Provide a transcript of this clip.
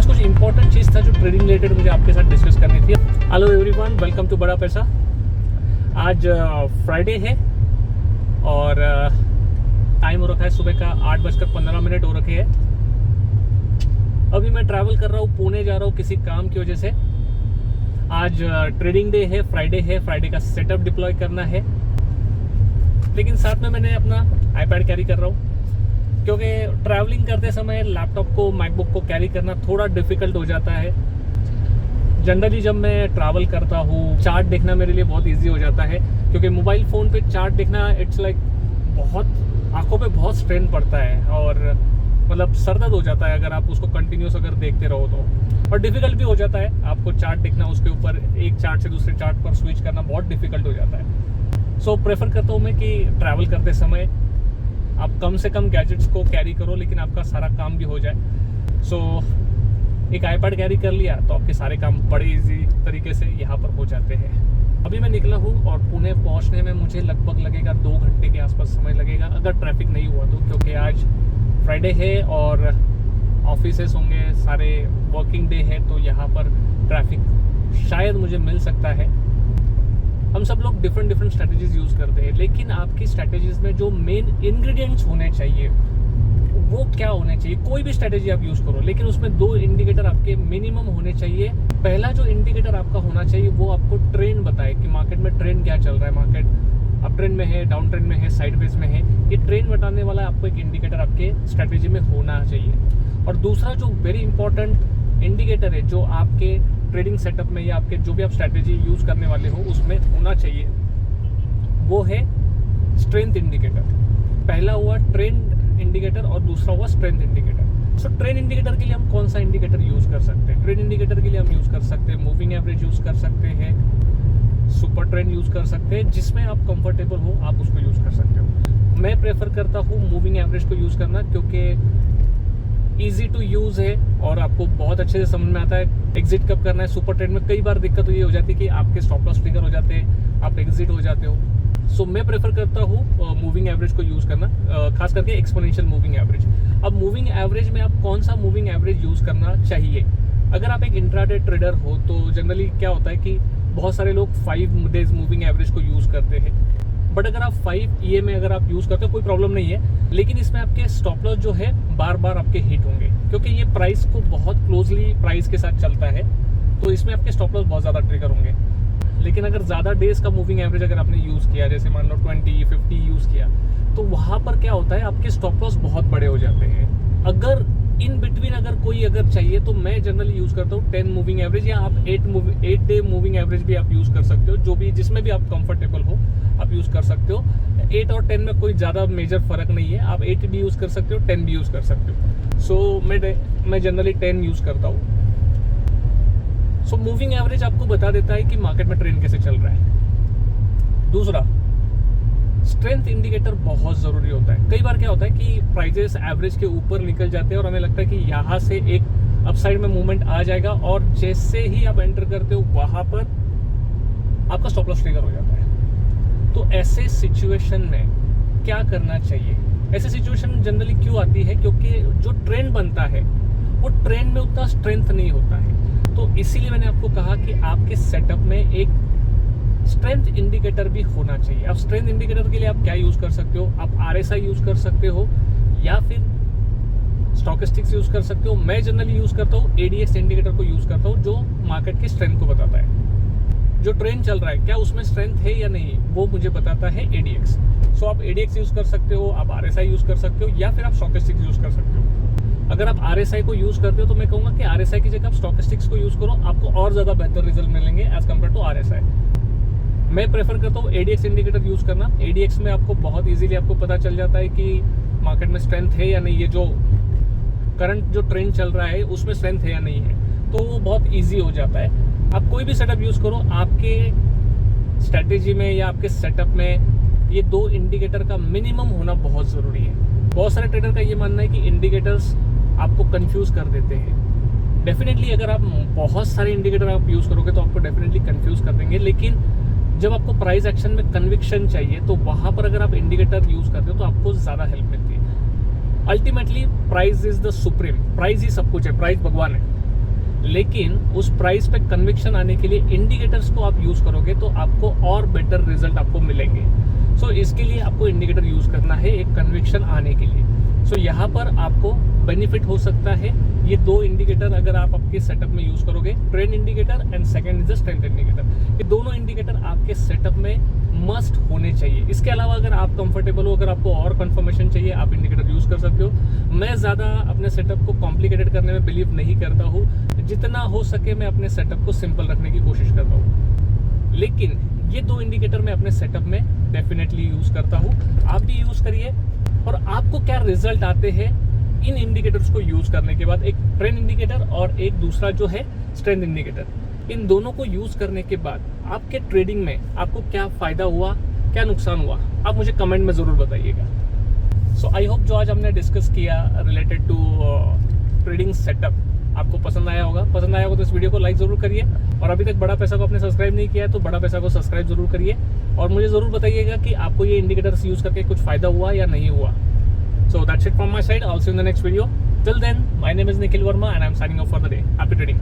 कुछ इंपॉर्टेंट चीज़ था जो ट्रेडिंग रिलेटेड मुझे आपके साथ डिस्कस करनी थी। हेलो एवरीवन, वेलकम टू बड़ा पैसा। आज फ्राइडे है और टाइम हो रखा है सुबह का 8:15 हो रखे है। अभी मैं ट्रैवल कर रहा हूँ, पुणे जा रहा हूँ किसी काम की वजह से। आज ट्रेडिंग डे है, फ्राइडे का सेटअप डिप्लॉय करना है, लेकिन साथ में मैंने अपना आईपैड कैरी कर रहा हूँ क्योंकि ट्रैवलिंग करते समय लैपटॉप को, मैकबुक को कैरी करना थोड़ा डिफ़िकल्ट हो जाता है। जनरली जब मैं ट्रैवल करता हूँ, चार्ट देखना मेरे लिए बहुत इजी हो जाता है क्योंकि मोबाइल फ़ोन पे चार्ट देखना इट्स लाइक बहुत आंखों पे बहुत स्ट्रेन पड़ता है और मतलब सर दर्द हो जाता है अगर आप उसको कंटिन्यूस अगर देखते रहो तो। और डिफ़िकल्ट भी हो जाता है आपको चार्ट देखना, उसके ऊपर एक चार्ट से दूसरे चार्ट पर स्विच करना बहुत डिफ़िकल्ट हो जाता है। सो प्रेफर करता हूँ मैं कि ट्रैवल करते समय आप कम से कम गैजेट्स को कैरी करो लेकिन आपका सारा काम भी हो जाए। सो एक आईपैड कैरी कर लिया तो आपके सारे काम बड़े इजी तरीके से यहाँ पर हो जाते हैं। अभी मैं निकला हूँ और पुणे पहुँचने में मुझे लगभग लगेगा 2 घंटे के आसपास समय लगेगा अगर ट्रैफिक नहीं हुआ तो, क्योंकि आज फ्राइडे है और ऑफिसेस होंगे, सारे वर्किंग डे है, तो यहाँ पर ट्रैफिक शायद मुझे मिल सकता है। हम सब लोग डिफरेंट स्ट्रैटेजीज यूज़ करते हैं, लेकिन आपकी स्ट्रैटेजीज में जो मेन इंग्रेडिएंट्स होने चाहिए वो क्या होने चाहिए। कोई भी स्ट्रैटेजी आप यूज़ करो लेकिन उसमें 2 इंडिकेटर आपके मिनिमम होने चाहिए। पहला जो इंडिकेटर आपका होना चाहिए वो आपको ट्रेंड बताए कि मार्केट में ट्रेंड क्या चल रहा है, मार्केट अप ट्रेंड में है, डाउन ट्रेंड में है, साइडवेज में है। ये ट्रेंड बताने वाला आपको एक इंडिकेटर आपके स्ट्रैटेजी में होना चाहिए। और दूसरा जो वेरी इंपॉर्टेंट इंडिकेटर है जो आपके ट्रेडिंग सेटअप में या आपके जो भी आप स्ट्रैटेजी यूज़ करने वाले हो उसमें होना चाहिए, वो है स्ट्रेंथ इंडिकेटर। पहला हुआ ट्रेंड इंडिकेटर और दूसरा हुआ स्ट्रेंथ इंडिकेटर। सो ट्रेंड इंडिकेटर के लिए हम कौन सा इंडिकेटर यूज़ कर सकते हैं? ट्रेंड इंडिकेटर के लिए हम यूज़ कर सकते हैं मूविंग एवरेज यूज़ कर सकते हैं, सुपर ट्रेंड यूज़ कर सकते हैं, जिसमें आप कंफर्टेबल हो आप उसको यूज़ कर सकते हो। मैं प्रेफर करता हूँ मूविंग एवरेज को यूज़ करना क्योंकि ईजी टू यूज़ है और आपको बहुत अच्छे से समझ में आता है एग्जिट कब करना है। सुपर ट्रेंड में कई बार दिक्कत तो ये हो जाती है कि आपके स्टॉप लॉस ट्रिगर हो जाते हैं, आप एग्जिट हो जाते हो। सो मैं प्रेफर करता हूँ मूविंग एवरेज को यूज़ करना, खास करके एक्सपोनेंशियल मूविंग एवरेज। अब मूविंग एवरेज में आप कौन सा मूविंग एवरेज यूज़ करना चाहिए? अगर आप एक इंट्राडे ट्रेडर हो तो जनरली क्या होता है कि बहुत सारे लोग 5 डेज मूविंग एवरेज को यूज़ करते हैं, बट अगर आप 5 EM में अगर आप यूज़ करते हो कोई प्रॉब्लम नहीं है, लेकिन इसमें आपके स्टॉप लॉस जो है बार बार आपके हिट होंगे क्योंकि ये प्राइस को बहुत क्लोजली प्राइस के साथ चलता है, तो इसमें आपके स्टॉप लॉस बहुत ज़्यादा ट्रिगर होंगे। लेकिन अगर ज़्यादा डेज का मूविंग एवरेज अगर आपने यूज़ किया, जैसे मान लो 20-50 यूज़ किया, तो वहाँ पर क्या होता है आपके स्टॉप लॉस बहुत बड़े हो जाते हैं। अगर इन बिटवीन अगर कोई अगर चाहिए तो मैं जनरली यूज़ करता हूँ 10 मूविंग एवरेज, या आप 8 डे मूविंग एवरेज भी आप यूज़ कर सकते हो, जो भी जिसमें भी आप कंफर्टेबल हो आप यूज़ कर सकते हो। 8 और 10 में कोई ज़्यादा मेजर फ़र्क नहीं है, आप 8 भी यूज़ कर सकते हो, 10 भी यूज़ कर सकते हो। सो मैं जनरली 10 यूज़ करता हूँ। सो मूविंग एवरेज आपको बता देता है कि मार्केट में ट्रेंड कैसे चल रहा है। दूसरा, स्ट्रेंथ इंडिकेटर बहुत ज़रूरी होता है। कई बार क्या होता है कि प्राइजेस एवरेज के ऊपर निकल जाते हैं और हमें लगता है कि यहाँ से एक अपसाइड में मूवमेंट आ जाएगा, और जैसे ही आप एंटर करते हो वहाँ पर आपका स्टॉप लॉस ट्रिगर हो जाता है। तो ऐसे सिचुएशन में क्या करना चाहिए? ऐसे सिचुएशन जनरली क्यों आती है? क्योंकि जो ट्रेंड बनता है वो ट्रेंड में उतना स्ट्रेंथ नहीं होता है। तो इसीलिए मैंने आपको कहा कि आपके सेटअप में एक स्ट्रेंथ इंडिकेटर भी होना चाहिए। अब स्ट्रेंथ इंडिकेटर के लिए आप क्या यूज़ कर सकते हो? आप RSI यूज़ कर सकते हो या फिर स्टॉकेस्टिक्स यूज़ कर सकते हो। मैं जनरली यूज़ करता हूँ ADX इंडिकेटर को यूज़ करता हूँ, जो मार्केट की स्ट्रेंथ को बताता है। जो ट्रेंड चल रहा है क्या उसमें स्ट्रेंथ है या नहीं, वो मुझे बताता है ADX। सो आप ADX यूज़ कर सकते हो, आप RSI यूज़ कर सकते हो, या फिर आप स्टॉकेस्टिक्स यूज़ कर सकते हो। अगर आप RSI को यूज़ करते हो तो मैं कहूँगा कि RSI की जगह आप स्टॉकेस्टिक्स को यूज़ करो, आपको और ज़्यादा बेहतर रिजल्ट मिलेंगे एज कम्पेयर टू RSI। मैं प्रेफर करता हूँ ADX इंडिकेटर यूज़ करना। ADX में आपको बहुत इजीली आपको पता चल जाता है कि मार्केट में स्ट्रेंथ है या नहीं, ये जो करंट जो ट्रेंड चल रहा है उसमें स्ट्रेंथ है या नहीं है, तो वो बहुत ईजी हो जाता है। आप कोई भी सेटअप यूज़ करो, आपके स्ट्रैटेजी में या आपके सेटअप में ये 2 इंडिकेटर का मिनिमम होना बहुत ज़रूरी है। बहुत सारे ट्रेडर का ये मानना है कि इंडिकेटर्स आपको कंफ्यूज कर देते हैं। डेफिनेटली अगर आप बहुत सारे इंडिकेटर आप यूज़ करोगे तो आपको डेफिनेटली कंफ्यूज कर देंगे, लेकिन जब आपको प्राइस एक्शन में कन्विक्शन चाहिए तो वहाँ पर अगर आप इंडिकेटर यूज़ करते हो तो आपको ज़्यादा हेल्प मिलती है। Ultimately price is the supreme, price ही सब कुछ है, प्राइस भगवान है। लेकिन उस प्राइस पे कन्विक्शन आने के लिए इंडिकेटर्स को आप यूज़ करोगे तो आपको और बेटर रिजल्ट आपको मिलेंगे। सो इसके लिए आपको इंडिकेटर यूज़ करना है एक कन्विक्शन आने के लिए। सो यहाँ पर आपको बेनिफिट हो सकता है ये दो इंडिकेटर अगर आप आपके सेटअप में यूज़ करोगे, trend indicator and second is the strength indicator. ये दोनों इंडिकेटर आपके सेटअप में मस्ट होने चाहिए। इसके अलावा अगर आप कंफर्टेबल हो, अगर आपको और कंफर्मेशन चाहिए, आप इंडिकेटर यूज़ कर सकते हो। मैं ज़्यादा अपने सेटअप को कॉम्प्लिकेटेड करने में बिलीव नहीं करता हूँ, जितना हो सके मैं अपने सेटअप को सिंपल रखने की कोशिश करता हूँ। लेकिन ये दो इंडिकेटर मैं अपने सेटअप में डेफिनेटली यूज़ करता हूँ, आप भी यूज़ करिए। और आपको क्या रिजल्ट आते हैं इन इंडिकेटर्स को यूज़ करने के बाद, एक ट्रेंड इंडिकेटर और एक दूसरा जो है स्ट्रेंथ इंडिकेटर, इन दोनों को यूज़ करने के बाद आपके ट्रेडिंग में आपको क्या फ़ायदा हुआ, क्या नुकसान हुआ, आप मुझे कमेंट में ज़रूर बताइएगा। सो आई होप जो आज हमने डिस्कस किया रिलेटेड टू ट्रेडिंग सेटअप आपको पसंद आया होगा। पसंद आया होगा तो इस वीडियो को लाइक ज़रूर करिए, और अभी तक बड़ा पैसा को आपने सब्सक्राइब नहीं किया है तो बड़ा पैसा को सब्सक्राइब ज़रूर करिए, और मुझे ज़रूर बताइएगा कि आपको ये इंडिकेटर्स यूज़ करके कुछ फ़ायदा हुआ या नहीं हुआ। So that's it from my side. I'll see you in the next video. Till then, my name is Nikhil Verma and I'm signing off for the day. Happy trading.